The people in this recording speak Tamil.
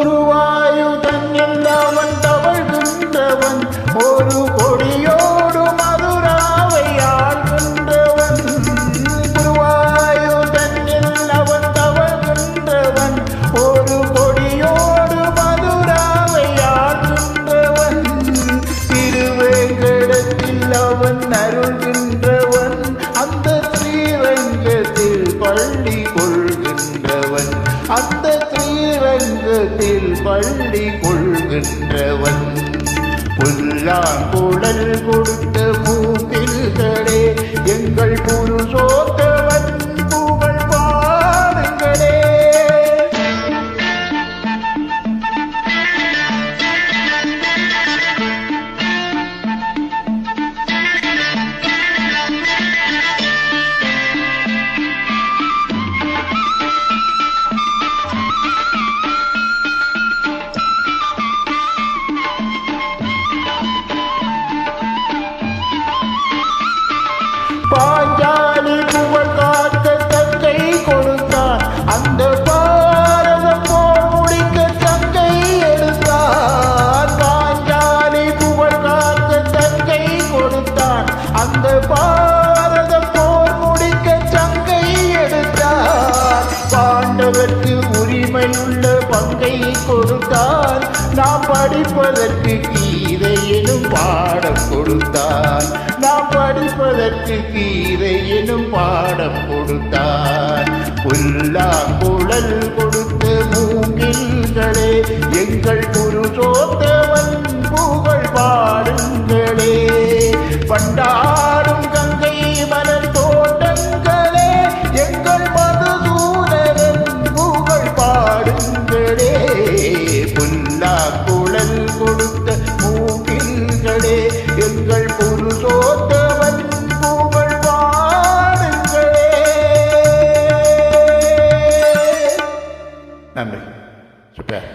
குருவாயுதன்னில் அவன் தவழ்கின்றவன் ஒரு கொடியோடு மதுராவை ஆழ்கின்றவன் குருவாயுதன்னில் அவன் தவழ்கின்றவன் ஒரு கொடியோடு மதுராவை ஆழ்கின்றவன் திருவேங்கடத்தில் அவன் அருள்கின்றவன் அந்த ஸ்ரீரங்கத்தில் பள்ளி கொள்கின்றவன் அந்த ஸ்ரீரங்கத்தில் பள்ளி கொள்கின்றவன் புல்லாங்குழல் கொடுத்த மூங்கில்களே எங்கள் புருஷோத்தவன் புகழ் பாடுங்களே. பாஞ்சாலி புகழ் காக்க தங்கை கொடுத்தான் அந்த பாரதம் போர் முடிக்க தங்கை எடுத்தான் பாஞ்சாலி புகழ் காக்க தங்கை கொடுத்தான் அந்த பாரதம் போர் முடிக்க தங்கை எடுத்தான் பாண்டவர்க்கு உரிமையுள்ள பங்கை கொடுத்தான் நாம் படிப்பதற்கு கீதை எனும் பாடம் கொடுத்தான் நாம் படிப்பதற்கு கீதை எனும் பாடம் கொடுத்தான் புல்லாங்குழல் கொடுத்த மூங்கில்களே எங்கள் புருஷோத்தவன் புகழ் பாடுங்களே. பண்டாடும் கங்கை மலர் தோட்டங்களே எங்கள் மதுசூதனன் புகழ் பாடுங்களே. புல்லாங்குழல் கொடுத்த மூங்கில்களே எங்கள் புருஷோத்தவன் புகழ் பாடுங்களே. நன்றி. சூப்பர்.